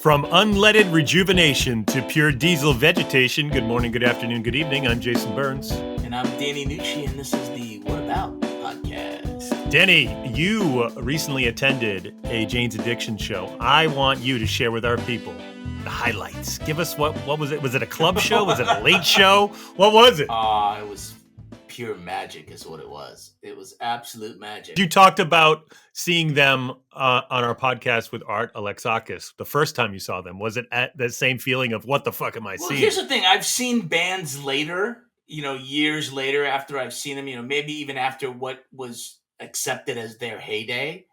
From unleaded rejuvenation to pure diesel vegetation, good morning, good afternoon, good evening. I'm Jason Burns. And I'm Danny Nucci, and this is the What About podcast. Danny, you recently attended a Jane's Addiction show. I want you to share with our people the highlights. Give us what was it? Was it a club show? Was it a late show? What was it? It was pure magic is what it was. It was absolute magic. You talked about seeing them on our podcast with Art Alexakis the first time you saw them. Was it at the same feeling of what the fuck am I seeing? Here's the thing. I've seen bands later, years later after I've seen them, maybe even after what was accepted as their heyday.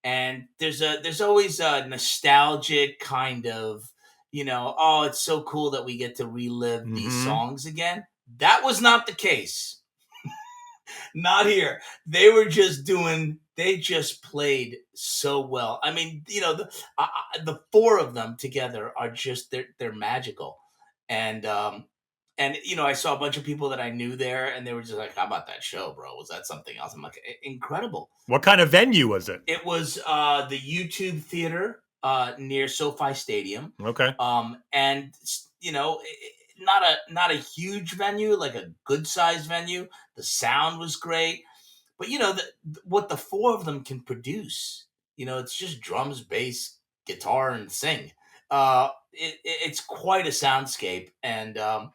And there's always a nostalgic kind of, it's so cool that we get to relive these songs again. That was not the case. Not here. They just played so well. I mean, the four of them together are just, they're magical. And I saw a bunch of people that I knew there, and they were just like, how about that show, bro? Was that something else? I'm like, incredible. What kind of venue was it? It was the YouTube Theater near SoFi Stadium. Okay. And, not a huge venue, like a good sized venue. The sound was great, but what the four of them can produce, it's just drums, bass, guitar, and sing. It's quite a soundscape, and the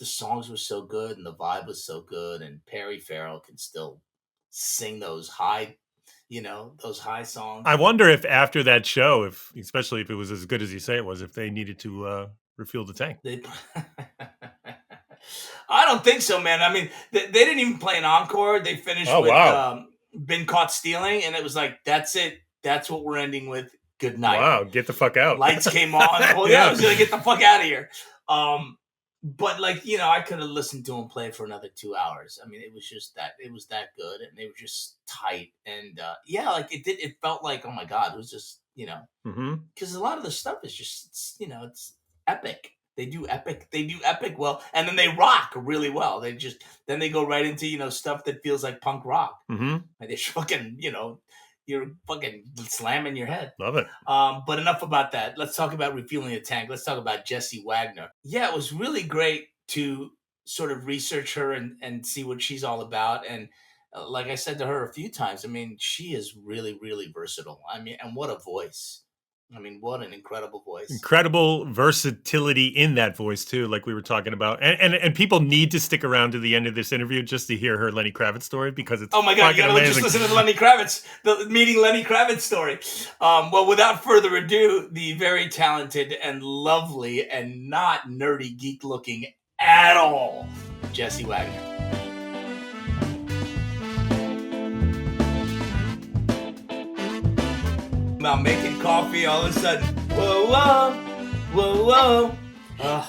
songs were so good, and the vibe was so good, and Perry Farrell can still sing those high songs. I wonder if after that show, especially if it was as good as you say it was, if they needed to refuel the tank. I don't think so, man. I mean, they didn't even play an encore. They finished with Been Caught Stealing, and it was like, that's it. That's what we're ending with. Good night. Wow, get the fuck out. Lights came on. Well, I was going to get the fuck out of here. But I could have listened to them play for another 2 hours. I mean, it was that good, and they were just tight. And it felt like, oh my God, it was just, because a lot of the stuff is just, it's epic. They do epic well, and then they rock really well. Then they go right into, stuff that feels like punk rock. Mm-hmm. And they fucking, you're fucking slamming your head. Love it. But enough about that. Let's talk about Refueling the Tank. Let's talk about Jessie Wagner. Yeah, it was really great to sort of research her and see what she's all about. And like I said to her a few times, I mean, she is really, really versatile. I mean, and what a voice. I mean, what an incredible voice. Incredible versatility in that voice, too, like we were talking about. And people need to stick around to the end of this interview just to hear her Lenny Kravitz story, because it's oh my God, you gotta amazing. Just listen to the Lenny Kravitz, the meeting Lenny Kravitz story. Well, without further ado, the very talented and lovely and not nerdy geek looking at all, Jessie Wagner. About making coffee, all of a sudden, whoa. Well,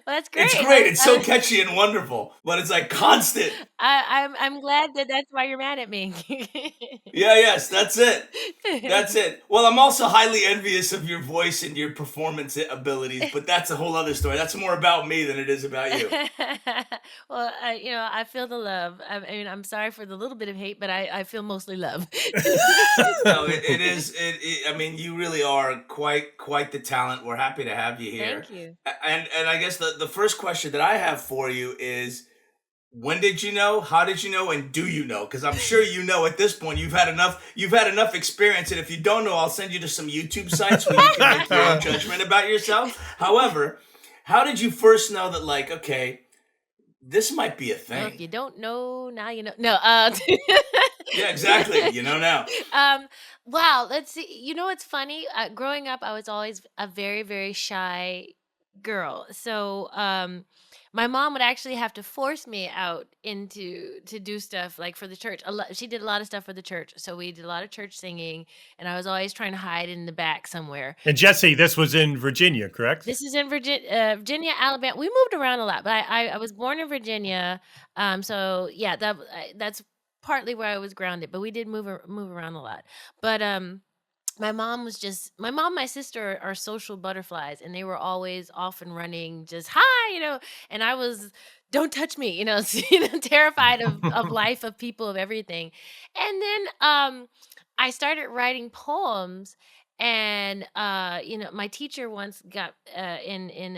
that's great. It's great. It's so catchy and wonderful, but it's like constant. I'm glad that's why you're mad at me. Yes, that's it. That's it. Well, I'm also highly envious of your voice and your performance abilities, but that's a whole other story. That's more about me than it is about you. Well, I feel the love. I mean, I'm sorry for the little bit of hate, but I feel mostly love. No, it is. I mean, you really are quite the talent. We're happy to have you here. Thank you. And I guess the first question that I have for you is, when did you know? How did you know? And do you know? Because I'm sure you know at this point. You've had enough experience. And if you don't know, I'll send you to some YouTube sites where you can make your own judgment about yourself. However, how did you first know that, like, okay, this might be a thing? Well, if you don't know, now you know. No. Yeah, exactly. You know now. Wow. Let's see. It's funny. Growing up, I was always a very, very shy girl. So my mom would actually have to force me out to do stuff like for the church. She did a lot of stuff for the church. So we did a lot of church singing, and I was always trying to hide in the back somewhere. And Jessie, this was in Virginia, correct? This is in Virginia, Alabama. We moved around a lot, but I was born in Virginia. So yeah, that's partly where I was grounded, but we did move around a lot. But my mom, my sister are social butterflies, and they were always off and running, just hi, and I was, don't touch me, terrified of life, of people, of everything. And then I started writing poems, And my teacher once got in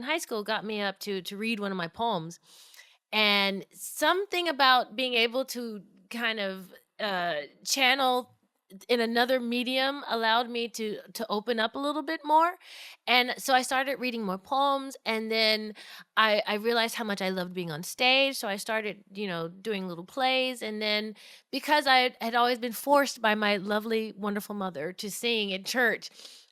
high school got me up to read one of my poems, and something about being able to kind of channel in another medium allowed me to open up a little bit more. And so I started reading more poems, and then I realized how much I loved being on stage, so I started doing little plays. And then because I had always been forced by my lovely wonderful mother to sing in church,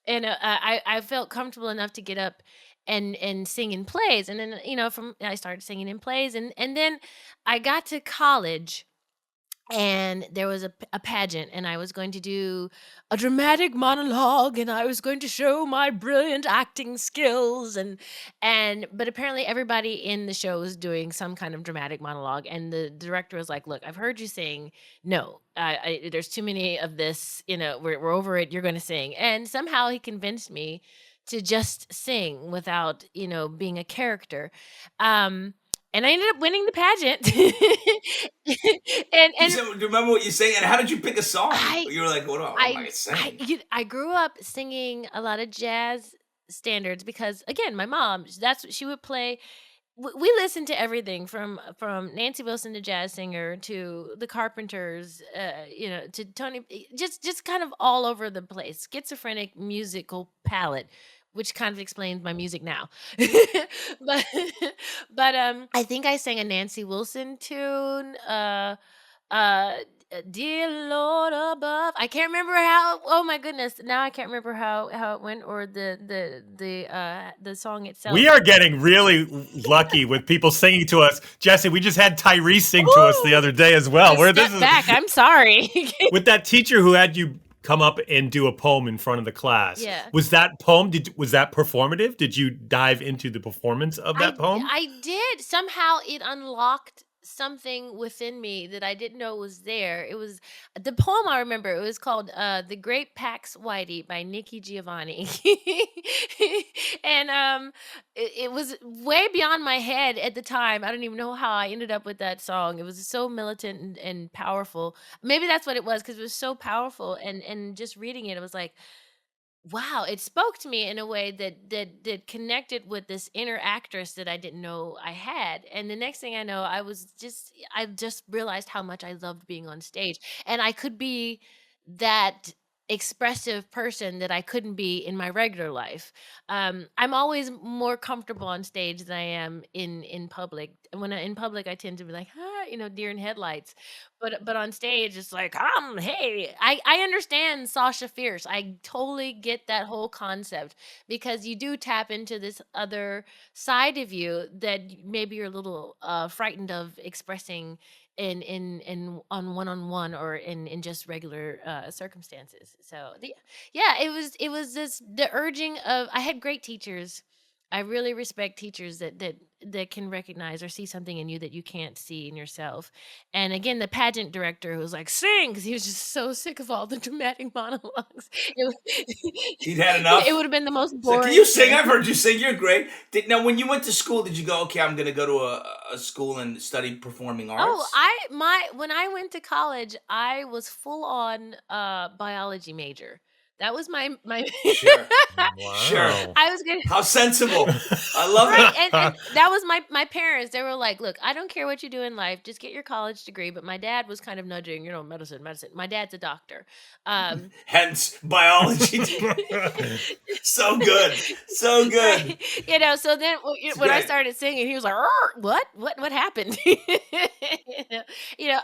and I felt comfortable enough to get up and sing in plays. And then from I started singing in plays, and then I got to college, and there was a pageant, and I was going to do a dramatic monologue, and I was going to show my brilliant acting skills. And but apparently everybody in the show was doing some kind of dramatic monologue, and the director was like, look, I've heard you sing. No, there's too many of this. We're over it. You're going to sing. And somehow he convinced me to just sing without being a character. And I ended up winning the pageant. and Do you remember what you sang? And how did you pick a song? I You were like, what am I gonna sing? I grew up singing a lot of jazz standards because, again, my mom, that's what she would play. We listened to everything from Nancy Wilson, the jazz singer, to the Carpenters, to Tony, just kind of all over the place. Schizophrenic musical palette, which kind of explains my music now. but but I think I sang a Nancy Wilson tune. Uh Dear Lord above. I can't remember how. Oh my goodness! Now I can't remember how it went, or the song itself. We are getting really lucky with people singing to us. Jessie, we just had Tyrese sing to us the other day as well. Step back. I'm sorry. With that teacher who had you come up and do a poem in front of the class. Yeah. Was that poem, was that performative? Did you dive into the performance of that poem? I did. Somehow it unlocked something within me that I didn't know was there. It was the poem I remember. It was called "The Great Pax Whitey" by Nikki Giovanni, and it was way beyond my head at the time. I don't even know how I ended up with that song. It was so militant and powerful. Maybe that's what it was, because it was so powerful, and just reading it, it was like, wow, it spoke to me in a way that connected with this inner actress that I didn't know I had. And the next thing I know, I just realized how much I loved being on stage, and I could be that expressive person that I couldn't be in my regular life. I'm always more comfortable on stage than I am in public. And when in public, I tend to be like, deer in headlights. But on stage, it's like, hey, I understand Sasha Fierce. I totally get that whole concept, because you do tap into this other side of you that maybe you're a little frightened of expressing in on one-on-one, or in just regular circumstances. So yeah, it was this the urging of. I had great teachers. I really respect teachers that can recognize or see something in you that you can't see in yourself. And again, the pageant director who was like, sing, because he was just so sick of all the dramatic monologues. He'd had enough. It would have been the most So, boring. can you sing? I've heard you sing. You're great. Now, when you went to school, did you go, okay, I'm going to go to a school and study performing arts? When I went to college, I was full on biology major. That was my Sure. Wow. Sure. I was gonna. How sensible. I love Right, it. and that was my parents. They were like, look, I don't care what you do in life, just get your college degree. But my dad was kind of nudging, medicine. My dad's a doctor. Hence biology. So good. So good. Right. So then when I great. started singing, he was like, what happened?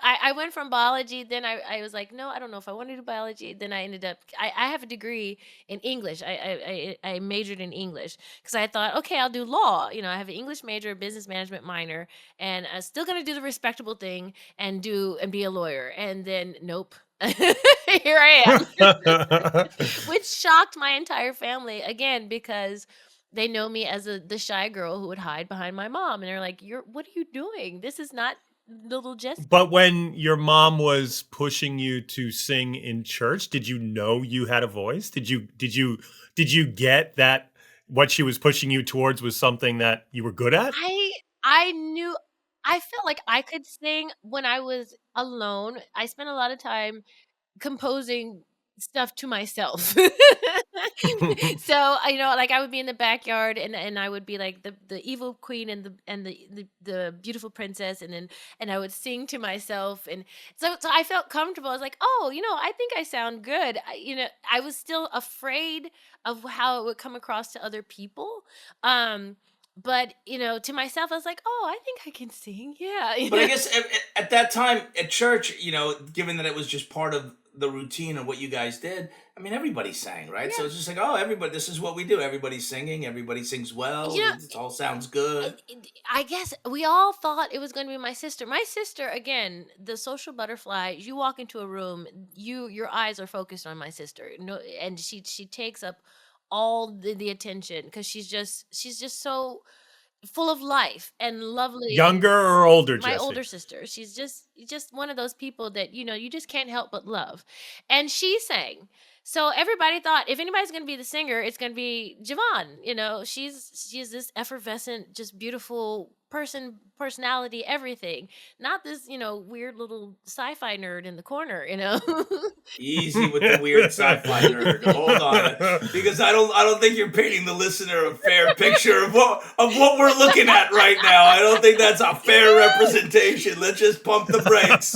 I went from biology, then I was like, no, I don't know if I want to do biology. Then I ended up, I have a degree in English. I majored in English because I thought, okay, I'll do law. I have an English major, a business management minor, and I'm still gonna do the respectable thing and be a lawyer. And then nope. Here I am. Which shocked my entire family, again, because they know me as the shy girl who would hide behind my mom, and they're like, what are you doing? This is not little Jessie. But when your mom was pushing you to sing in church, did you know you had a voice? Did you get that what she was pushing you towards was something that you were good at? I knew. I felt like I could sing when I was alone. I spent a lot of time composing stuff to myself. So, like I would be in the backyard and I would be like the evil queen and the beautiful princess, and I would sing to myself, and so I felt comfortable. I was like, "Oh, I think I sound good." I was still afraid of how it would come across to other people. But, to myself I was like, "Oh, I think I can sing." Yeah. But I guess at that time at church, given that it was just part of the routine of what you guys did, I mean, everybody sang, right? So Yeah. it's just like, oh, everybody, this is what we do. Everybody's singing. Everybody sings well. You know, It all sounds good. I guess we all thought it was going to be my sister. My sister, again, the social butterfly. You walk into a room, your eyes are focused on my sister. No, and she takes up all the attention because she's just so full of life and lovely. And Younger or older, my Jessie? older sister, she's just one of those people that you just can't help but love, and she sang. So everybody thought if anybody's going to be the singer, it's going to be Javon. She's this effervescent, just beautiful personality, everything. Not this weird little sci-fi nerd in the corner. Easy with the weird sci-fi nerd. Hold on, because I don't think you're painting the listener a fair picture of what we're looking at right now. I don't think that's a fair representation. Let's just pump the brakes.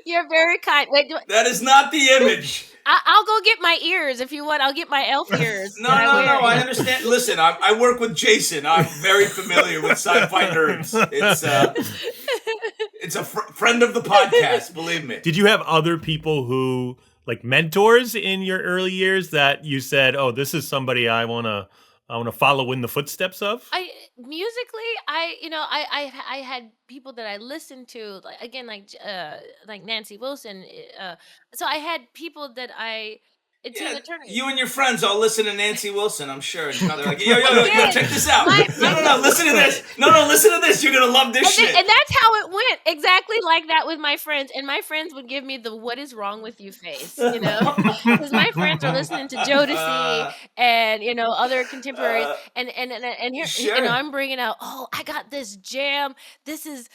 You're very kind. Wait, That is not the image. I'll go get my ears if you want. I'll get my elf ears. No, I understand. Listen, I work with Jason. I'm very familiar with sci-fi nerds. It's a friend of the podcast, believe me. Did you have other people who, like mentors in your early years that you said, "Oh, this is somebody I want to follow in the footsteps of"? Musically, I had people that I listened to, like again, like Nancy Wilson. So I had people that it's Yeah, the turn. you and your friends all listen to Nancy Wilson, I'm sure. And they're like, yo, Again, check this out. my No, listen to this. No, listen to this. You're going to love this shit. and that's how it went, exactly like that with my friends. And my friends would give me the "What is wrong with you" face, because my friends are listening to Jodeci and other contemporaries, and here Sure. I'm bringing out, "Oh, I got this jam. This is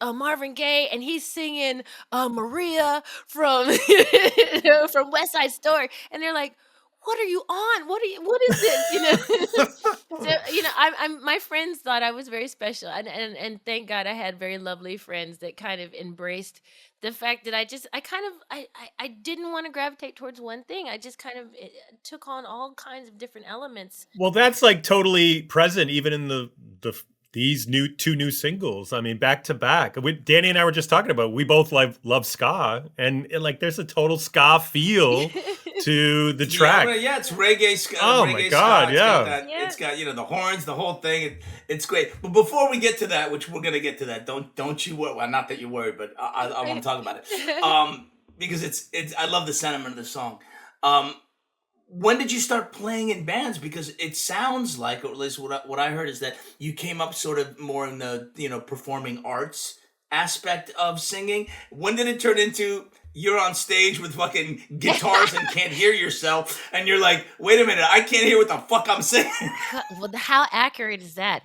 Marvin Gaye, and he's singing Maria from from West Side Story," and they're like, "What are you on? What is this?" So I'm my friends thought I was very special, and thank God I had very lovely friends that kind of embraced the fact that I didn't want to gravitate towards one thing. I just kind of took on all kinds of different elements. Well, that's like totally present even in these two new singles. I mean, back to back. Danny and I were just talking about. We both love ska, and like there's a total ska feel to the track. Yeah, it's reggae ska. Oh reggae my God, ska. Yeah. It's got the horns, the whole thing. It's great. But before we get to that, which we're gonna get to that, don't you worry. Well, not that you're worried, but I want to talk about it. Because it's I love the sentiment of the song. When did you start playing in bands? Because it sounds like, or at least what I heard is that you came up sort of more in the performing arts aspect of singing. When did it turn into you're on stage with fucking guitars and can't hear yourself, and you're like, wait a minute, I can't hear what the fuck I'm saying? Well, how accurate is that?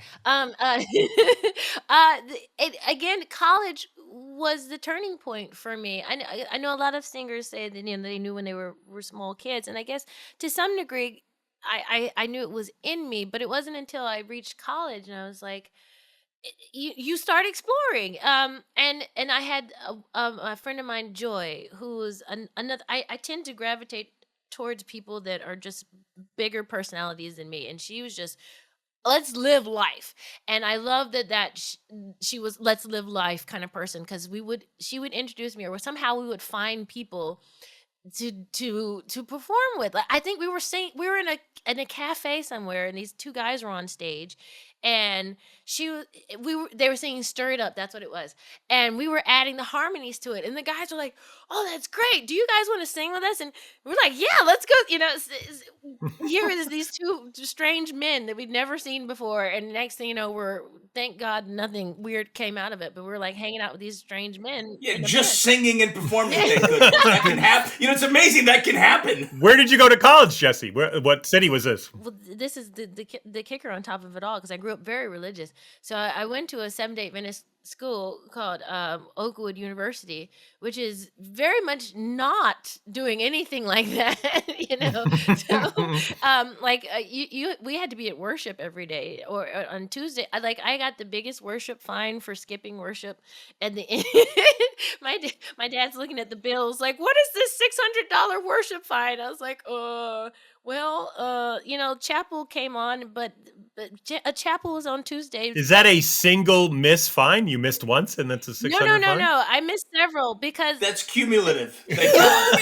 Again, college was the turning point for me. I know a lot of singers say that they knew when they were small kids, and I guess to some degree, I knew it was in me, but it wasn't until I reached college and I was like, you start exploring. And I had a friend of mine, Joy, who was another. I tend to gravitate towards people that are just bigger personalities than me, and she was just, let's live life. And I love that she was let's live life kind of person, because she would introduce me, or somehow we would find people to perform with. Like, I think we were in a cafe somewhere, and these two guys were on stage, and they were singing "Stir It Up," that's what it was, and we were adding the harmonies to it, and the guys were like, "Oh, that's great, do you guys want to sing with us?" And we're like, "Yeah, let's go." Here is these two strange men that we'd never seen before, and next thing you know, thank God nothing weird came out of it, but we're like hanging out with these strange men. Yeah, just singing and performing. That can happen. It's amazing that can happen. Where did you go to college, Jessie? What city was this? Well, this is the kicker on top of it all, because I grew up very religious. So I went to a Seventh-day Adventist school called Oakwood University, which is very much not doing anything like that, you know. So, we had to be at worship every day, or on Tuesday. I got the biggest worship fine for skipping worship, and the my dad's looking at the bills like, "What is this $600 worship fine?" I was like, well, chapel came on, but a chapel was on Tuesday. Is that a single miss fine? You missed once, and that's a No, 600 fine? no. I missed several because That's cumulative. Thank God.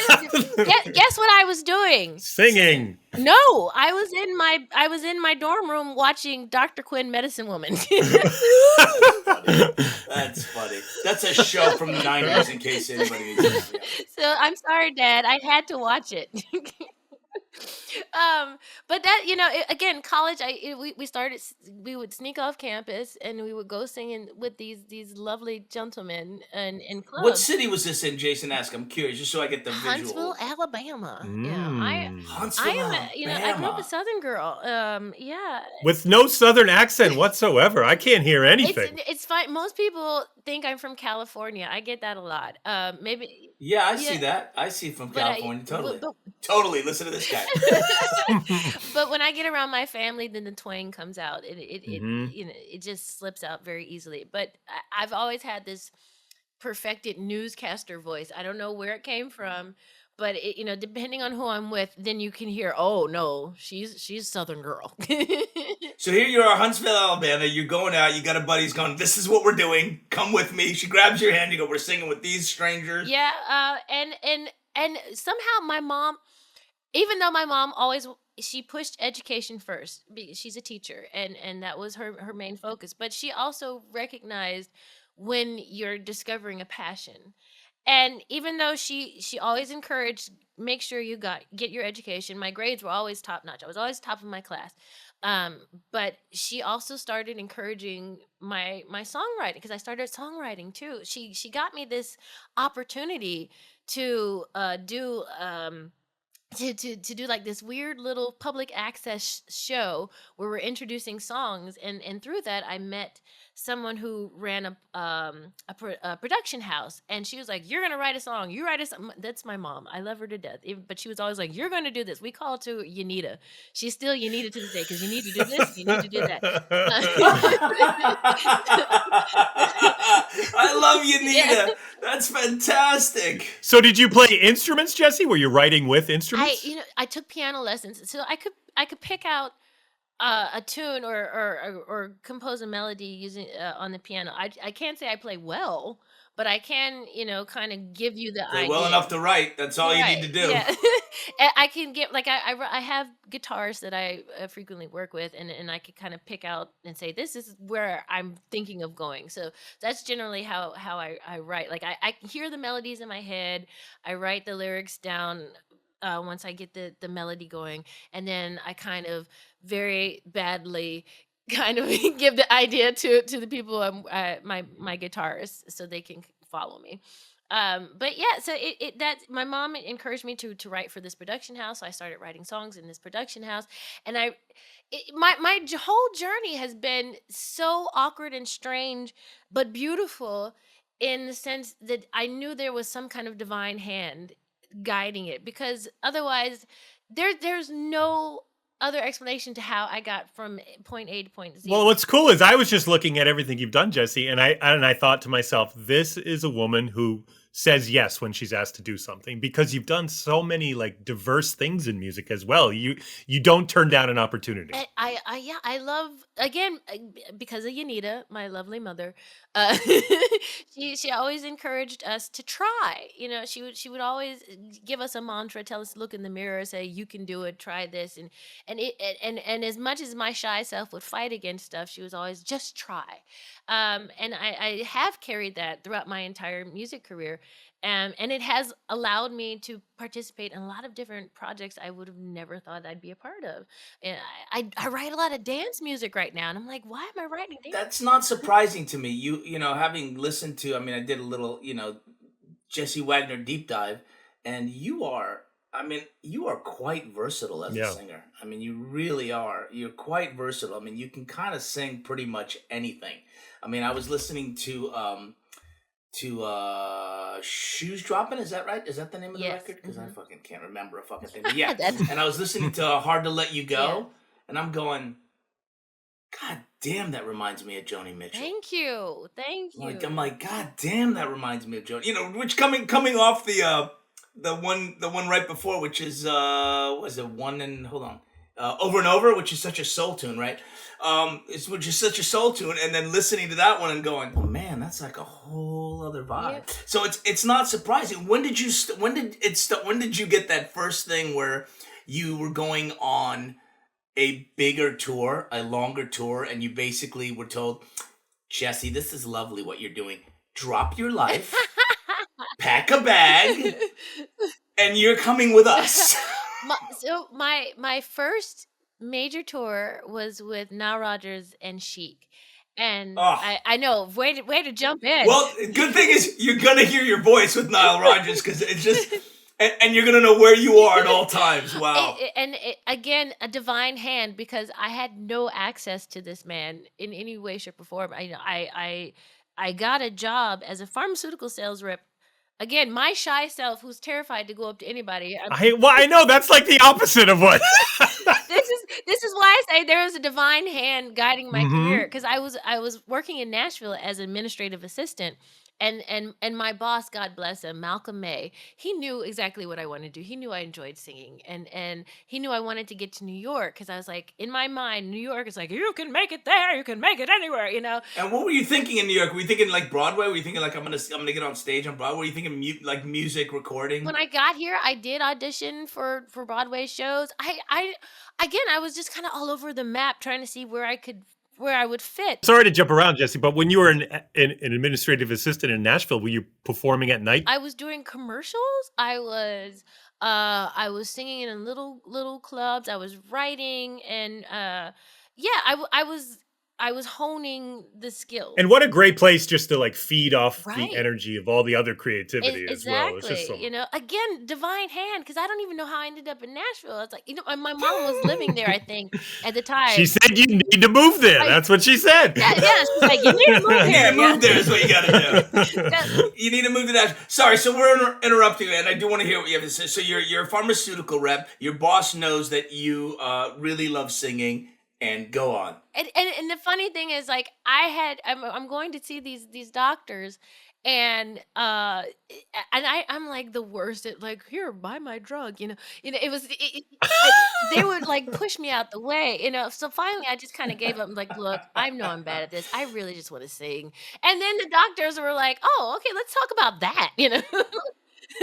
guess what I was doing? Singing. No, I was in my dorm room watching Dr. Quinn, Medicine Woman. That's funny. That's a show from the 90s, in case anybody needs to know. So I'm sorry, Dad. I had to watch it. But that, again, college, we started, we would sneak off campus and we would go singing with these lovely gentlemen in clubs. What city was this in? Jason asked. I'm curious, just so I get the Huntsville, visual. Alabama. Yeah, Huntsville, I am, I grew up a Alabama. Southern girl. Yeah. With no Southern accent whatsoever. I can't hear anything. It's fine. Most people think I'm from California. I get that a lot. Maybe. Yeah, I see that. I see from California. Totally. Totally. Listen to this guy. But when I get around my family, then the twang comes out. Mhm. It just slips out very easily. But I've always had this perfected newscaster voice. I don't know where it came from, but depending on who I'm with, then you can hear, oh no, she's Southern girl. So here you are, Huntsville, Alabama. You're going out. You got a buddy's going, this is what we're doing. Come with me. She grabs your hand. You go, we're singing with these strangers. Yeah. And somehow my mom, even though my mom she pushed education first because she's a teacher, and that was her main focus, but she also recognized when you're discovering a passion. And even though she always encouraged, make sure you get your education. My grades were always top notch. I was always top of my class. But she also started encouraging my songwriting, because I started songwriting too. She got me this opportunity to do to do like this weird little public access show where we're introducing songs, and through that I met someone who ran a production house, and she was like, "You're gonna write a song. You write a song." That's my mom. I love her to death, but she was always like, "You're gonna do this." We call to Yanita. She's still Yanita to this day, because you need to do this, you need to do that. I love you, Nita. Yeah. That's fantastic. So did you play instruments, Jessie? Were you writing with instruments? I took piano lessons, so I could pick out a tune or compose a melody using on the piano. I can't say I play well, but I can kind of give you the Play idea. well enough to write. That's all you need to do. Yeah. I can get I have guitars that I frequently work with, and I could kind of pick out and say, this is where I'm thinking of going. So that's generally how I write. Like I hear the melodies in my head, I write the lyrics down once I get the melody going, and then I kind of very badly kind of give the idea to the people my guitarists, so they can follow me. But yeah, so that my mom encouraged me to write for this production house. So I started writing songs in this production house, and my whole journey has been so awkward and strange, but beautiful, in the sense that I knew there was some kind of divine hand guiding it, because otherwise there's no other explanation to how I got from point A to point Z. Well, what's cool is I was just looking at everything you've done, Jessie, and I thought to myself, this is a woman who says yes when she's asked to do something, because you've done so many like diverse things in music as well. You don't turn down an opportunity. I love, again, because of Yanita, my lovely mother. She always encouraged us to try. She would always give us a mantra, tell us to look in the mirror, say, you can do it, try this, and as much as my shy self would fight against stuff, she was always, just try. And I have carried that throughout my entire music career. And it has allowed me to participate in a lot of different projects I would have never thought I'd be a part of. And I write a lot of dance music right now, and I'm like, why am I writing dance? That's not surprising to me. Having listened to, I did a little, Jessie Wagner deep dive, and you are I mean, you are quite versatile as a Yeah. singer. I mean, you really are. You're quite versatile. I mean, you can kind of sing pretty much anything. I mean, I was listening to Shoes Droppin', is that right? Is that the name of the Yes. record? Because I Mhm. fucking can't remember a fucking thing. But yeah. That's And I was listening to Hard to Let You yeah. Go, and I'm going, God damn, that reminds me of Joni Mitchell. Thank you. Thank Like you. I'm like, God damn, that reminds me of Joni. You know, which coming off the one right before, which is was it one and hold on. Over and Over, which is such a soul tune, right? Which is such a soul tune, and then listening to that one and going, oh man, that's like a whole other vibe. Yep. So it's not surprising. When did you get that first thing where you were going on a bigger tour, a longer tour, and you basically were told, Jessie, this is lovely what you're doing. Drop your life, pack a bag, and you're coming with us. So my first major tour was with Nile Rodgers and Chic. And Oh. I know, way to jump in. Well, good thing is you're gonna hear your voice with Nile Rodgers because it's just, and you're gonna know where you are at all times. Wow. Again, a divine hand, because I had no access to this man in any way, shape, or form. I got a job as a pharmaceutical sales rep. Again, my shy self, who's terrified to go up to anybody. I know that's like the opposite of what. This is why I say there was a divine hand guiding my Mhm. career, because I was working in Nashville as administrative assistant, and my boss, God bless him, Malcolm May, he knew exactly what I wanted to do. He knew I enjoyed singing, and he knew I wanted to get to New York, because I was like, in my mind, New York is like, you can make it there, you can make it anywhere, you know. And what were you thinking in New York? Were you thinking like Broadway? Were you thinking like I'm gonna get on stage on Broadway? Were you thinking like music recording? When I got here, I did audition for Broadway shows. I was just kind of all over the map trying to see where I would fit. Sorry to jump around, Jessie, but when you were an administrative assistant in Nashville, were you performing at night? I was doing commercials. I was singing in little clubs. I was writing, and yeah, I was honing the skills. And what a great place just to like feed off Right. the energy of all the other creativity as well. It's just Exactly. You know, again, divine hand, because I don't even know how I ended up in Nashville. It's like, you know, my mom was living there, I think, at the time. She said you need to move there. Right. That's what she said. Yeah, she's like, you need to move You need here. to move there is what you gotta do. Yeah. You need to move to that. Sorry, so we're interrupting you, and I do want to hear what you have to say. So you're a pharmaceutical rep. Your boss knows that you really love singing, and go on. And the funny thing is, like, I'm going to see these doctors, and I'm like the worst at, like, here, buy my drug, you know. They would like push me out the way, you know. So finally I just kind of gave up. I'm like, look, I know I'm bad at this. I really just want to sing. And then the doctors were like, oh, okay, let's talk about that, you know.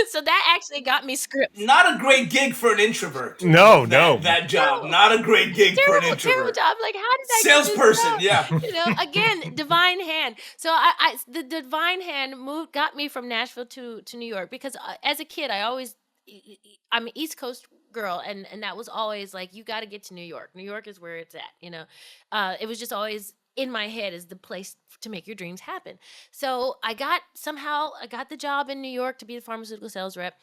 So that actually got me scripts. Not a great gig for an introvert. No. That job. No. Not a great gig for an Terrible introvert. job. Like, how did I get this Salesperson, job? yeah. You know, again, divine hand. So the divine hand got me from Nashville to New York, because as a kid, I'm an East Coast girl, and that was always like, you got to get to New York. New York is where it's at, you know. It was just always in my head as the place to make your dreams happen. So I got the job in New York to be a pharmaceutical sales rep,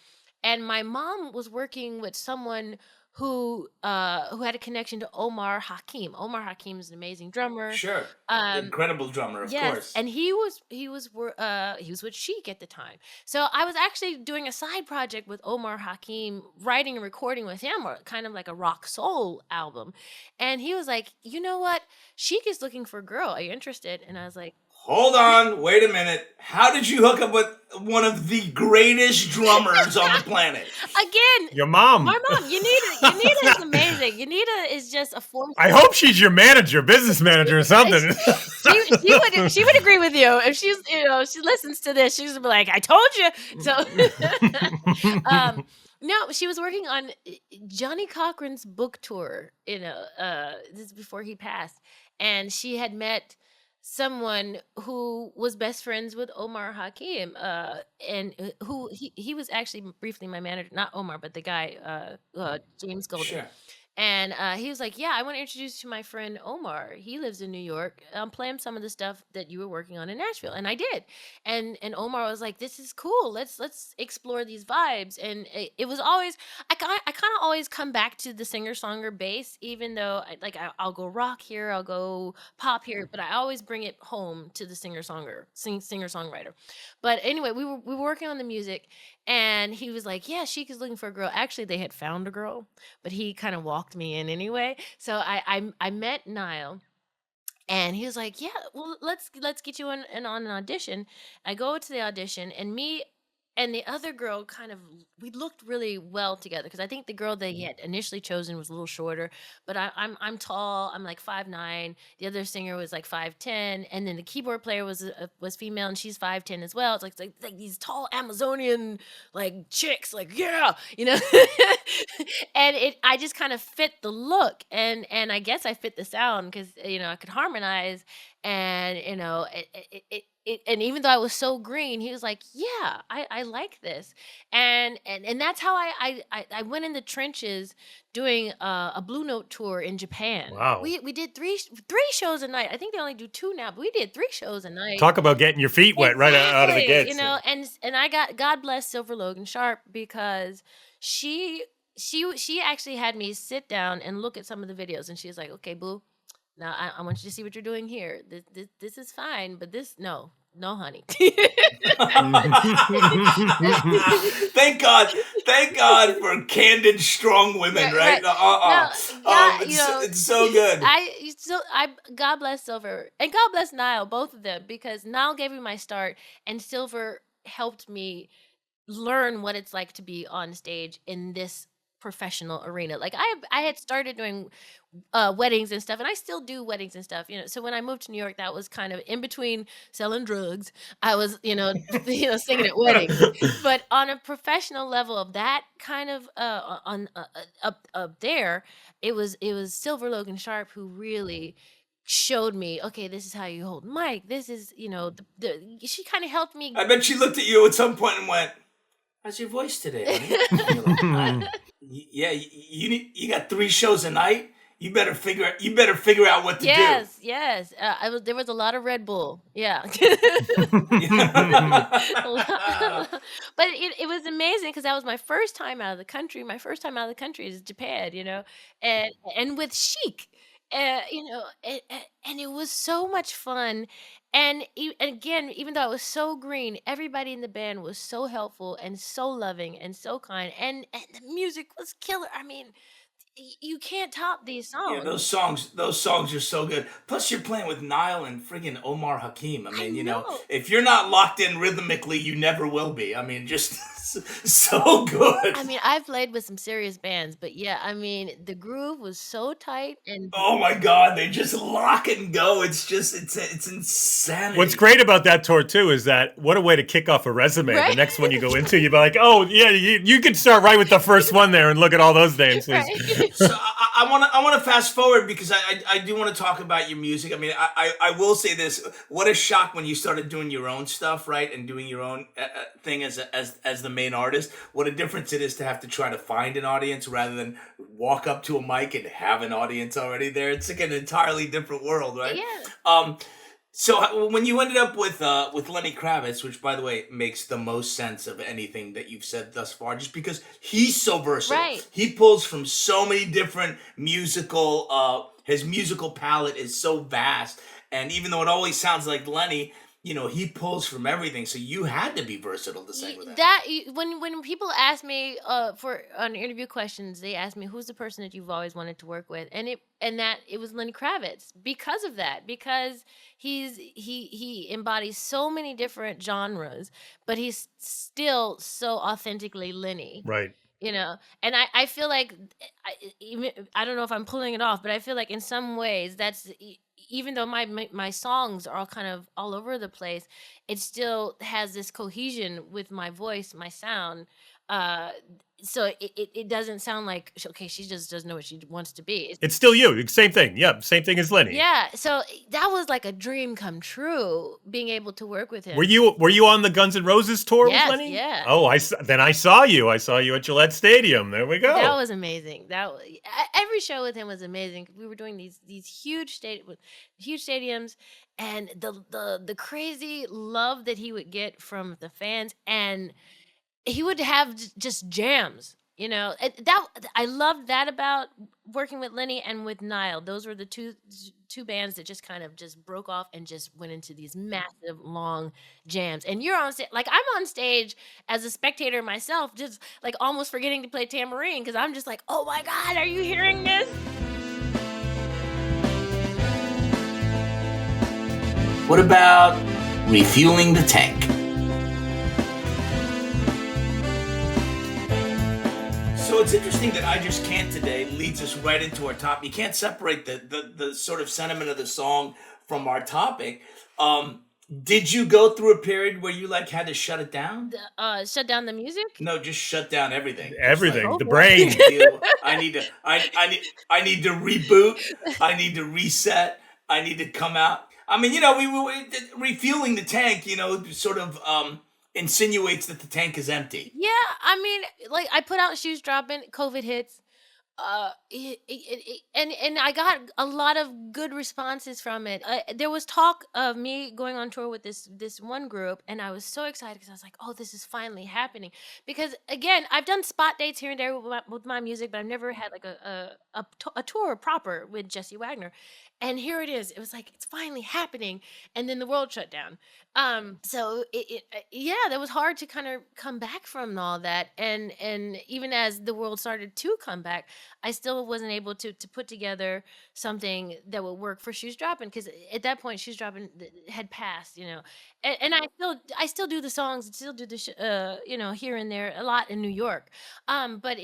and my mom was working with someone who had a connection to Omar Hakim. Omar Hakim is an amazing drummer. Sure. Incredible drummer, of Yes, course. and he was with Chic at the time. So I was actually doing a side project with Omar Hakim, writing and recording with him, or kind of like a rock soul album. And he was like, you know what? Chic is looking for a girl. Are you interested? And I was like, Hold on, wait a minute. How did you hook up with one of the greatest drummers on the planet? again, Your mom. my mom, Yanita is amazing. Yanita is just a force. I hope she's your manager, business manager or something. She would agree with you if she's, you know, she listens to this. She's gonna be like, I told you. So no, she was working on Johnny Cochran's book tour, you know, this is before he passed, and she had met someone who was best friends with Omar Hakim, and who he was actually briefly my manager, not Omar, but the guy, James Golden. Sure. And he was like, "Yeah, I want to introduce you to my friend Omar. He lives in New York. Play him some of the stuff that you were working on in Nashville." And I did. And Omar was like, "This is cool. Let's explore these vibes." And it was always I kind of always come back to the singer-songwriter bass, even though I'll go rock here, I'll go pop here, but I always bring it home to the singer-songwriter. But anyway, we were working on the music, and he was like, "Yeah, Chic is looking for a girl." Actually, they had found a girl, but he kind of walked me in anyway. So I met Niall, and he was like, "Yeah, well, let's get you in on an audition." I go to the audition, and me and the other girl we looked really well together, because I think the girl they had initially chosen was a little shorter, but I'm tall. I'm like 5'9". The other singer was like 5'10", and then the keyboard player was female, and she's 5'10" as well. It's like these tall Amazonian like chicks, like, yeah, you know. And I just kind of fit the look, and I guess I fit the sound, because I could harmonize, and and even though I was so green, he was like, "Yeah, I like this," and that's how I went in the trenches doing a Blue Note tour in Japan. Wow. We did three shows a night. I think they only do two now, but we did 3 shows a night. Talk about getting your feet wet right out of the Exactly, gates. and I got, God bless Silver Logan Sharp, because she she actually had me sit down and look at some of the videos, and she was like, "Okay, boo, now I want you to see what you're doing here. This is fine, but this, no, honey." Thank God for candid, strong women, right? No, God, It's so good. God bless Silver, and God bless Niall, both of them, because Niall gave me my start, and Silver helped me learn what it's like to be on stage in this professional arena. Like, I had started doing weddings and stuff, and I still do weddings and stuff. So when I moved to New York, that was kind of in between selling drugs. I was, singing at weddings. But on a professional level of that kind of on up there, it was Silver Logan Sharp who really showed me, okay, this is how you hold mic. This is, she kind of helped me. I bet she looked at you at some point and went, "How's your voice today, honey?" And you're like, "Yeah, you got 3 shows a night. You better figure out what to Yes, there was a lot of Red Bull. Yeah. do." But it was amazing, because that was my first time out of the country. My first time out of the country is Japan, and with Chic. And it was so much fun. And again, even though I was so green, everybody in the band was so helpful and so loving and so kind, and the music was killer. I mean, you can't top these Yeah, songs. those songs are so good. Plus, you're playing with Niall and friggin' Omar Hakim. I I mean, know. if you're not locked in rhythmically, you never will be. I mean, just so good. I mean, I've played with some serious bands, but yeah, I mean, the groove was so tight, and Oh my God, they just lock and go. It's insanity. What's great about that tour too is that what a way to kick off a resume. The Right? next one you go into, you'd be like, "Oh yeah, you could start right with the first one there and look at all those names." Right. So I want to fast forward, because I do want to talk about your music. I mean, I will say this: what a shock when you started doing your own stuff, right, and doing your own thing as the main artist. What a difference it is to have to try to find an audience rather than walk up to a mic and have an audience already there. It's like an entirely different world, right? Yeah. So when you ended up with Lenny Kravitz, which by the way makes the most sense of anything that you've said thus far, just because he's so versatile. Right. He pulls from so many different musical. His musical palette is so vast, and even though it always sounds like Lenny, he pulls from everything. So you had to be versatile to sing with him. When people ask me for on interview questions, they ask me, who's the person that you've always wanted to work with, and it was Lenny Kravitz, because of that, because he embodies so many different genres, but he's still so authentically Lenny. Right. And I feel like, I don't know if I'm pulling it off, but I feel like in some ways that's, even though my songs are all kind of all over the place, it still has this cohesion with my voice, my sound, Uh, so it doesn't sound like okay, she just doesn't know what she wants to be. It's still you. Same thing. Yeah, same thing as Lenny. Yeah, so that was like a dream come true, being able to work with Were him. you on the Guns N' Roses tour with Yes, Lenny? yeah. Oh, then I saw you. I saw you at Gillette Stadium. There we go. That was amazing. Every show with him was amazing. We were doing these huge huge stadiums, and the crazy love that he would get from the fans, and he would have just jams. That I loved that about working with Lenny and with Nile. Those were the two bands that just kind of just broke off and just went into these massive long jams. And you're on stage, like I'm on stage as a spectator myself, just like almost forgetting to play tambourine because I'm just like, oh my God, are you hearing this? What about Refueling the Tank? So it's interesting that I Just Can't Today leads us right into our topic. You can't separate the sort of sentiment of the song from our topic. Did you go through a period where you like had to shut it down? Shut down the music? No, just shut down everything. Everything. Like, the brain. I need to reboot. I need to reset. I need to come out. I mean, we refueling the tank, sort of insinuates that the tank is empty. Yeah, I mean, like I put out Shoes Droppin', COVID hits, and I got a lot of good responses from it. There was talk of me going on tour with this one group, and I was so excited because I was like, "Oh, this is finally happening." Because again, I've done spot dates here and there with my music, but I've never had like a tour proper with Jessie Wagner. And here it is. It was like it's finally happening, and then the world shut down. So yeah, that was hard to kind of come back from all that, and even as the world started to come back, I still wasn't able to put together something that would work for Shoes Droppin' because at that point Shoes Droppin' had passed, and I still do the songs, still do the here and there a lot in New York, but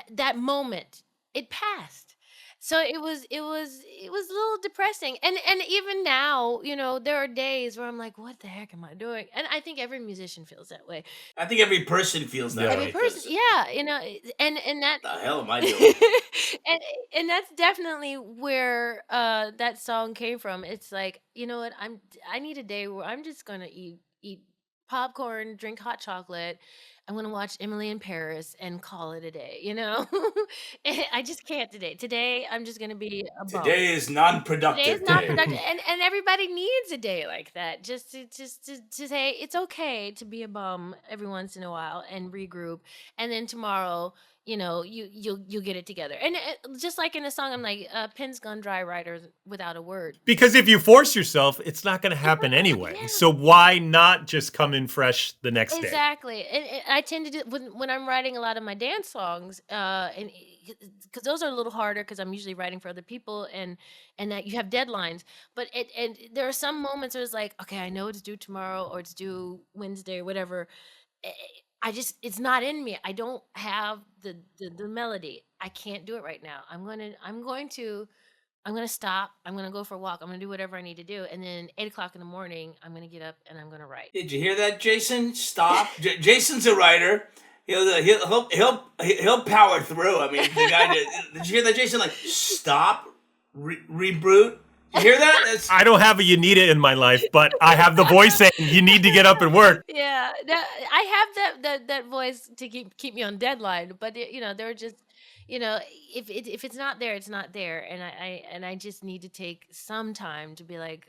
that moment it passed. So it was a little depressing, and even now, there are days where I'm like, what the heck am I doing? And I think every musician feels that way. I think every person feels that way. Every person, yeah, and that The hell am I doing? and that's definitely where that song came from. It's like, you know what, I need a day where I'm just gonna eat popcorn, drink hot chocolate. I'm gonna watch Emily in Paris and call it a day. I just can't today. Today I'm just gonna be a bum. Today is non-productive. Today is not productive, and everybody needs a day like that, just to say it's okay to be a bum every once in a while and regroup, and then tomorrow, you'll get it together. And just like in the song, I'm like, pen's gone dry, writers without a word. Because if you force yourself, it's not going to happen anyway. Yeah. So why not just come in fresh the next day? Exactly. And I tend to do when I'm writing a lot of my dance songs, and because those are a little harder because I'm usually writing for other people, and that you have deadlines. But and there are some moments where it's like, okay, I know it's due tomorrow or it's due Wednesday or whatever. It's not in me. I don't have the melody. I can't do it right now. I'm going to stop. I'm going to go for a walk. I'm going to do whatever I need to do. And then 8 o'clock in the morning, I'm going to get up and I'm going to write. Did you hear that, Jason? Stop. Jason's a writer. He'll power through. I mean, the guy did you hear that, Jason? Like, stop, reboot. You hear that? I don't have a you need it in my life, but I have the voice saying you need to get up and work. Yeah, I have that voice to keep me on deadline. But there are just, if it's not there, it's not there, and I just need to take some time to be like,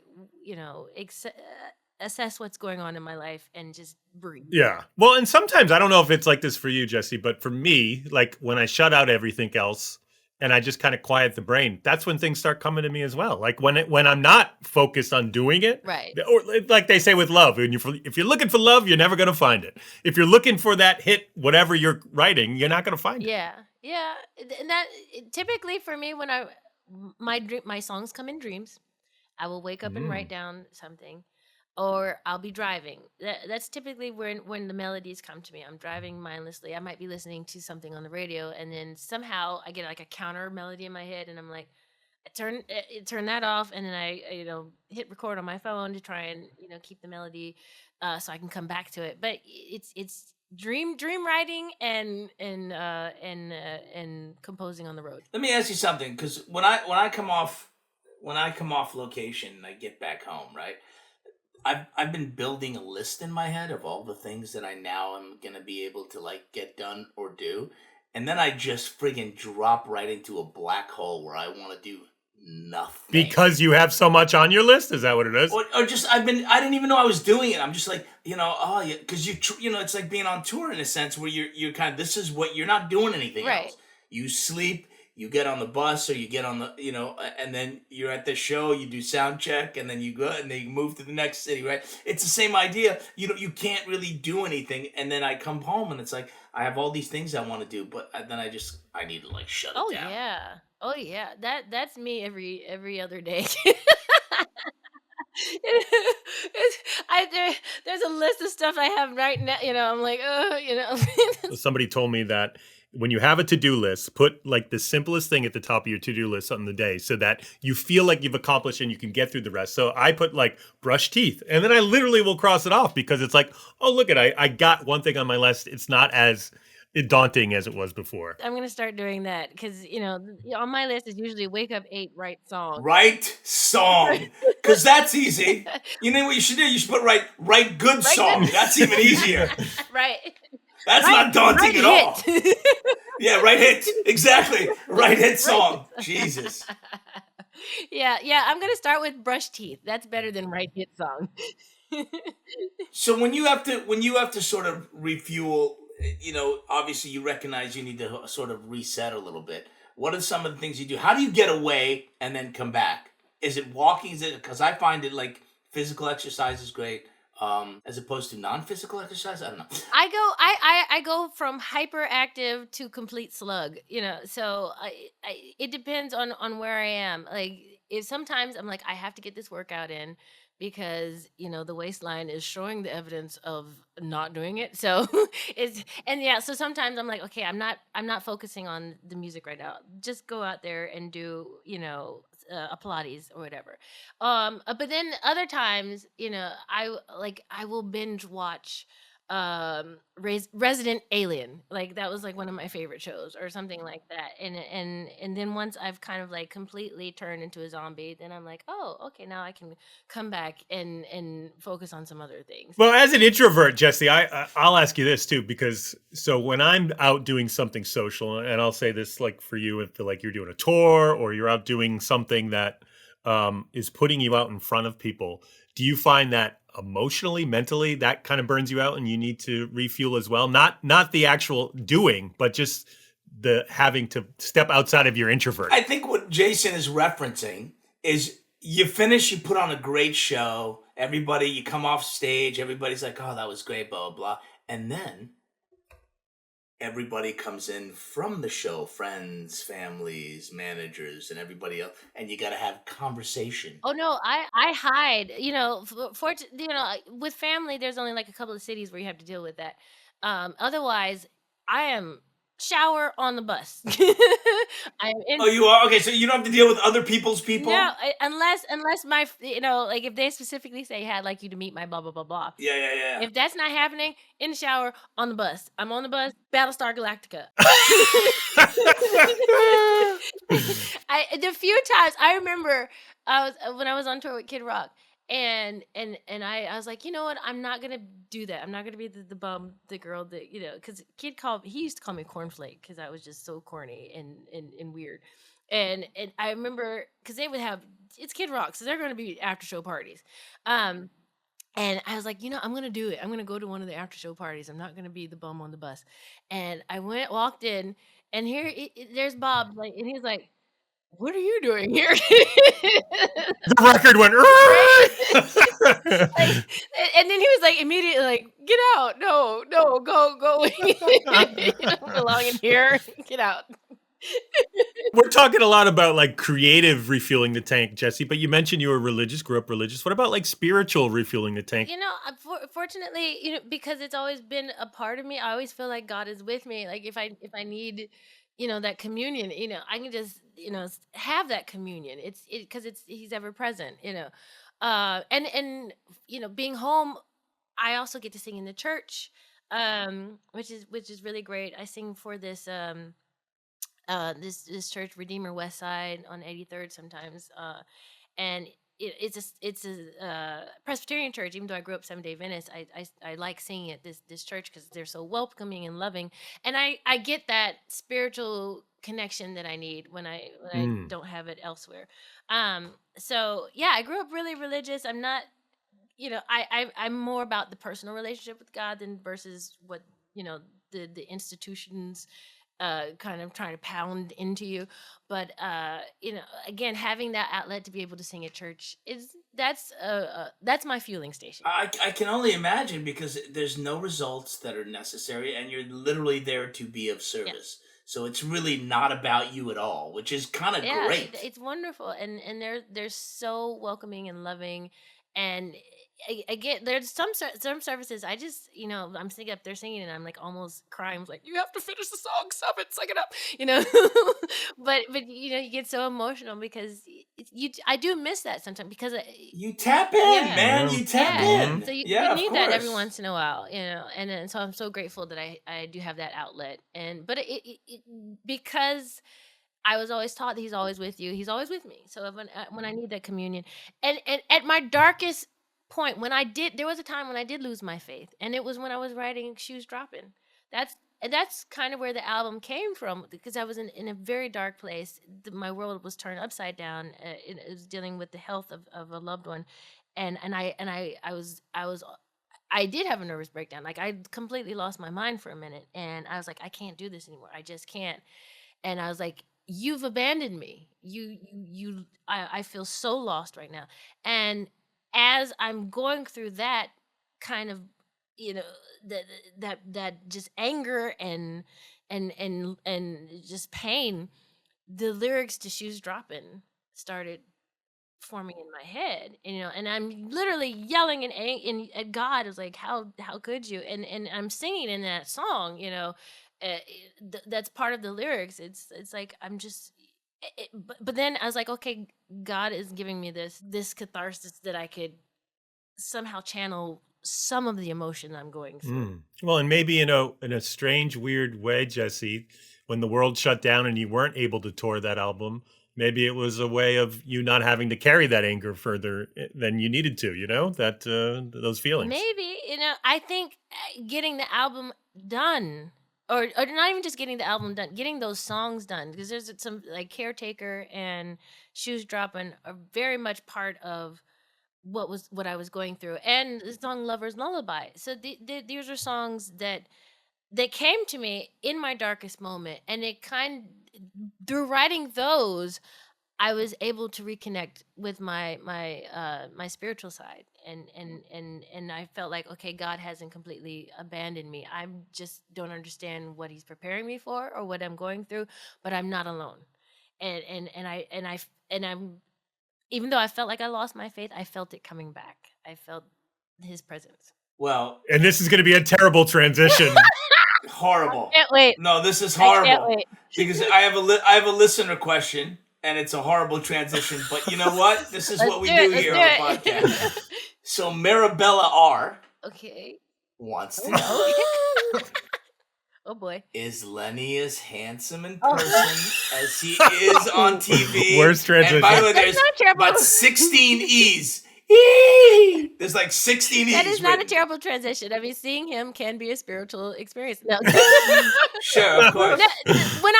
assess what's going on in my life and just breathe. Yeah. Well, and sometimes I don't know if it's like this for you, Jessie, but for me, like when I shut out everything else and I just kind of quiet the brain, that's when things start coming to me as well. Like when I'm not focused on doing it, right? Or like they say with love, if you're looking for love, you're never going to find it. If you're looking for that hit, whatever you're writing, you're not going to find it. Yeah, and that typically for me when my songs come in dreams, I will wake up and write down something. Or I'll be driving. That's typically when the melodies come to me. I'm driving mindlessly. I might be listening to something on the radio, and then somehow I get like a counter melody in my head, and I'm like, I turn that off, and then I hit record on my phone to try and keep the melody, so I can come back to it. But it's dream writing and composing on the road. Let me ask you something, because when I come off location and I get back home, right? I've been building a list in my head of all the things that I now am gonna be able to like get done or do, and then I just friggin' drop right into a black hole where I want to do nothing. Because you have so much on your list? Is that what it is? Or just I didn't even know I was doing it. I'm just like, oh yeah, because it's like being on tour in a sense where you're kind of, this is what you're not doing anything Right. else. You sleep, you get on the bus, or you get on the and then you're at the show, you do sound check, and then you go and then you move to the next city, right? It's the same idea. You can't really do anything, and then I come home and it's like I have all these things I want to do, but then I need to like shut it down. Oh yeah, that's me every other day. There's a list of stuff I have right now. I'm like, Somebody told me that when you have a to-do list, put like the simplest thing at the top of your to-do list on the day so that you feel like you've accomplished and you can get through the rest. So I put like brush teeth, and then I literally will cross it off because it's like, oh, look at I got one thing on my list. It's not as daunting as it was before. I'm gonna start doing that because on my list is usually wake up 8, write song. Write song, because that's easy. You know what you should do? You should put write good song. That's even easier. Right. That's not daunting at all. Yeah, right hit. Exactly. Right hit song. Jesus. Yeah. I'm gonna start with brush teeth. That's better than right hit song. So when you have to sort of refuel, obviously you recognize you need to sort of reset a little bit. What are some of the things you do? How do you get away and then come back? Is it walking? Is it, because I find it like physical exercise is great, as opposed to non-physical exercise? I don't know. I go from hyperactive to complete slug. So it depends on where I am. Like, if sometimes I'm like, I have to get this workout in because the waistline is showing the evidence of not doing it. So so sometimes I'm like, okay, I'm not focusing on the music right now. Just go out there and do a Pilates or whatever. But then other times, I will binge watch Resident Alien. Like, that was like one of my favorite shows or something like that. And then once I've kind of like completely turned into a zombie, then I'm like, oh, okay, now I can come back and focus on some other things. Well, as an introvert, Jessie, I'll ask you this too, because so when I'm out doing something social, and I'll say this like for you, if like you're doing a tour or you're out doing something that is putting you out in front of people, do you find that emotionally, mentally, that kind of burns you out and you need to refuel as well? Not the actual doing, but just the having to step outside of your introvert. I think what Jason is referencing is you finish, you put on a great show, you come off stage, everybody's like, oh, that was great, blah, blah, blah. And then everybody comes in from the show, friends, families, managers, and everybody else, and you got to have conversation. Oh no, I hide. With family, there's only like a couple of cities where you have to deal with that. Otherwise, I am shower on the bus. I'm in. Oh, you are? Okay, so you don't have to deal with other people's people? No, unless my, like if they specifically say, hey, I'd like you to meet my blah, blah, blah, blah. Yeah. If that's not happening, in the shower, on the bus. I'm on the bus, Battlestar Galactica. The few times I remember when I was on tour with Kid Rock, and I was like, you know what? I'm not gonna do that. I'm not gonna be the bum, the girl that because he used to call me cornflake because I was just so corny and weird. And I remember because they would have, it's Kid Rock, so they're gonna be after show parties. And I was like, I'm gonna do it. I'm gonna go to one of the after show parties. I'm not gonna be the bum on the bus. And I walked in, and here there's Bob, like, and he's like, what are you doing here? The record went. And then he was like, immediately like, get out. No, go. You don't belong in here. Get out. We're talking a lot about like creative refueling the tank, Jessie, but you mentioned you were religious, grew up religious. What about like spiritual refueling the tank? Fortunately, because it's always been a part of me, I always feel like God is with me. Like if I need, that communion, I can just, have that communion. Because he's ever present, and being home, I also get to sing in the church. which is really great. I sing for this this church, Redeemer West Side on 83rd sometimes, and it's a Presbyterian church. Even though I grew up Seventh Day Adventist, I like singing at this church because they're so welcoming and loving, and I get that spiritual connection that I need when I don't have it elsewhere. So yeah, I grew up really religious. I'm not, I'm more about the personal relationship with God than versus what the institutions kind of trying to pound into you. But again, having that outlet to be able to sing at church that's my fueling station. I can only imagine, because there's no results that are necessary, and you're literally there to be of service. So it's really not about you at all, which is kind of great. It's wonderful, and they're so welcoming and loving, and again, there's some services I just I'm singing up there singing and I'm like almost crying. I'm like, you have to finish the song, stop it, suck it up, but you get so emotional because I do miss that sometimes because you tap in, man. You tap in. So you need that every once in a while, and so I'm so grateful that I do have that outlet, but it because I was always taught that he's always with you. He's always with me. So when I need that communion, and at my darkest point, there was a time when I did lose my faith, and it was when I was writing Shoes Droppin'. That's kind of where the album came from, because I was in a very dark place. My world was turned upside down. It was dealing with the health of a loved one, and I did have a nervous breakdown. Like, I completely lost my mind for a minute, and I was like, I can't do this anymore. I just can't. And I was like, you've abandoned me. I feel so lost right now. And as I'm going through that kind of, that just anger and just pain, the lyrics to Shoes Droppin' started forming in my head, and I'm literally yelling at God. I was like, how could you? And I'm singing in that song, that's part of the lyrics. It's like I'm just but then I was like, okay, God is giving me this catharsis that I could somehow channel some of the emotion I'm going through. Well, and maybe in a strange, weird way, Jessie, when the world shut down and you weren't able to tour that album, maybe it was a way of you not having to carry that anger further than you needed to, that those feelings. Maybe, I think getting the album done, or not even just getting the album done, getting those songs done, because there's some, like, Caretaker and Shoes Droppin' are very much part of what I was going through, and the song Lover's Lullaby. So these are songs that came to me in my darkest moment, and through writing those, I was able to reconnect with my spiritual side, and I felt like, okay, God hasn't completely abandoned me. I just don't understand what he's preparing me for or what I'm going through, but I'm not alone. And I'm, even though I felt like I lost my faith, I felt it coming back. I felt his presence. Well, and this is going to be a terrible transition. Horrible. I can't wait. No, this is horrible. I can't wait. Because I have a listener question, and it's a horrible transition. But you know what? This is what we do here on the podcast. So Marabella R. Okay. Wants to know. Oh boy. Is Lenny as handsome in person as he is on TV? Worst transition. And by the way, there's about 16 E's. There's like 16 E's. That is not a terrible transition. I mean, seeing him can be a spiritual experience. No. Sure, of course. When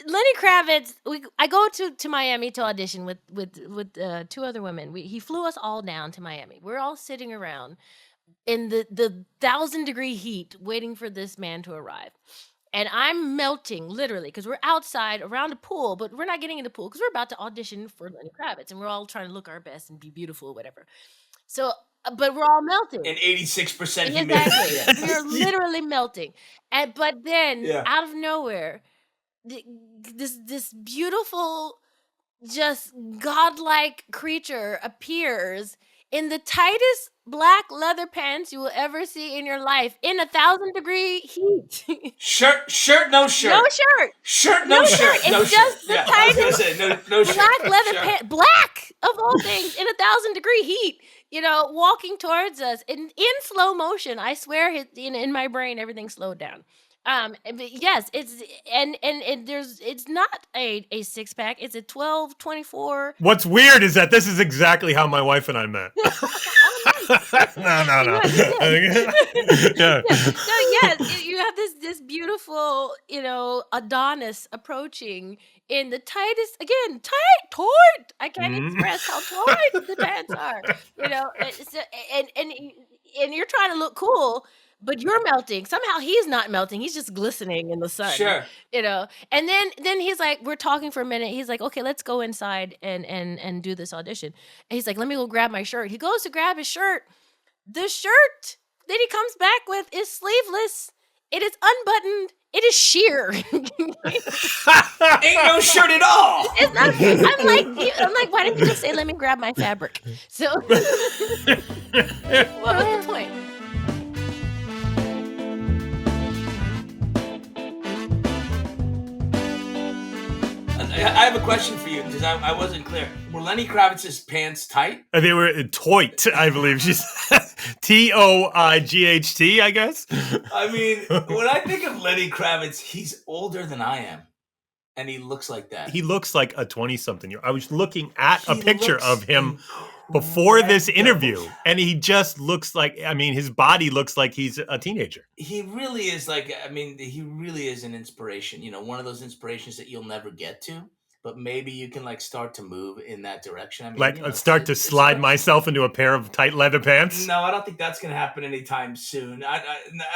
Lenny Kravitz, I go to Miami to audition with two other women. He flew us all down to Miami. We're all sitting around in the 1,000-degree heat waiting for this man to arrive. And I'm melting, literally, because we're outside around a pool, but we're not getting in the pool because we're about to audition for Lenny Kravitz, and we're all trying to look our best and be beautiful or whatever. So, but we're all melting. And 86% humidity. Exactly. We're literally melting. But then, out of nowhere, this beautiful, just godlike creature appears in the tightest black leather pants you will ever see in your life, in 1,000-degree heat. Shirt, no shirt. No shirt. Shirt, no shirt. It's just the tightest no shirt. black leather pants, black of all things, in 1,000-degree heat. walking towards us in slow motion. I swear, in my brain, everything slowed down. But yes, it's not a six pack. It's a 12, 24. What's weird is that this is exactly how my wife and I met. Oh, nice. No. Yeah. Yeah. So yes, you have this beautiful, Adonis approaching in the tightest, again, tight. I can't Mhm. express how tight the pants are. And you're trying to look cool, but you're melting. Somehow he's not melting. He's just glistening in the sun. Sure. And then he's like, we're talking for a minute. He's like, okay, let's go inside and do this audition. And he's like, let me go grab my shirt. He goes to grab his shirt. The shirt that he comes back with is sleeveless. It is unbuttoned. It is sheer. Ain't no shirt at all. It's not. I'm like, why didn't you just say, let me grab my fabric? So, what was the point? I have a question for you because I wasn't clear. Were Lenny Kravitz's pants tight? They were toit, I believe. She's Toight, I guess. I mean, when I think of Lenny Kravitz, he's older than I am. And he looks like that. He looks like a 20-something year. I was looking at a He picture looks of him before this interview, and he just looks like, his body looks like he's a teenager. He really is he really is an inspiration. One of those inspirations that you'll never get to, but maybe you can start to move in that direction. Start to slide myself into a pair of tight leather pants. No, I don't think that's going to happen anytime soon. I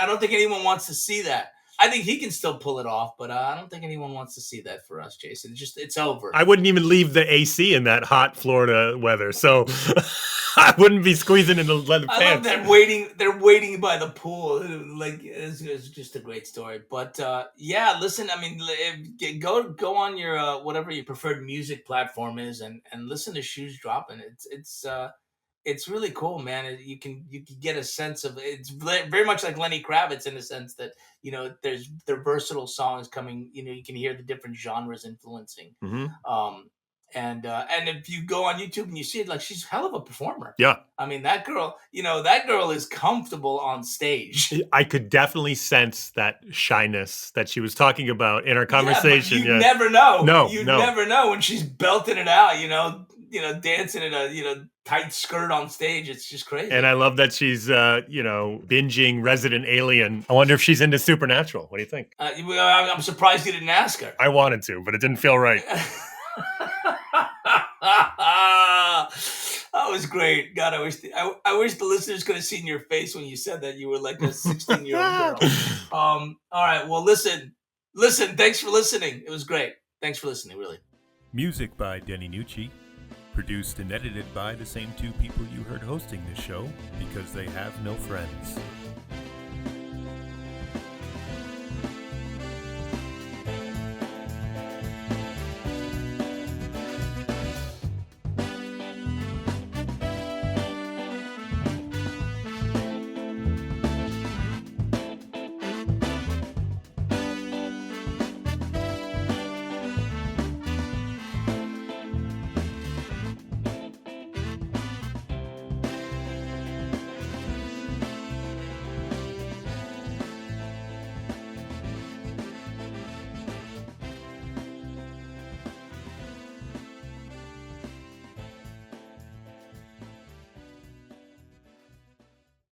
don't think anyone wants to see that. I think he can still pull it off, but I don't think anyone wants to see that for us, Jason. It's over. I wouldn't even leave the AC in that hot Florida weather, so I wouldn't be squeezing into leather pants. I love that they're waiting by the pool. It's just a great story. But listen, go on your whatever your preferred music platform is and listen to Shoes Droppin'. It's really cool, man. You can get a sense of it's very much like Lenny Kravitz in the sense that they're versatile songs coming. You can hear the different genres influencing. Mm-hmm. And if you go on YouTube and you see it, she's a hell of a performer. Yeah, that girl is comfortable on stage. I could definitely sense that shyness that she was talking about in our conversation. You never know. No, never know when she's belting it out. Dancing in a tight skirt on stage. It's just crazy. And I love that she's, binging Resident Alien. I wonder if she's into Supernatural. What do you think? I'm surprised you didn't ask her. I wanted to, but it didn't feel right. That was great. God, I wish the listeners could have seen your face when you said that you were like a 16-year-old girl. All right. Well, listen. Thanks for listening. It was great. Thanks for listening, really. Music by Denny Nucci. Produced and edited by the same two people you heard hosting this show because they have no friends.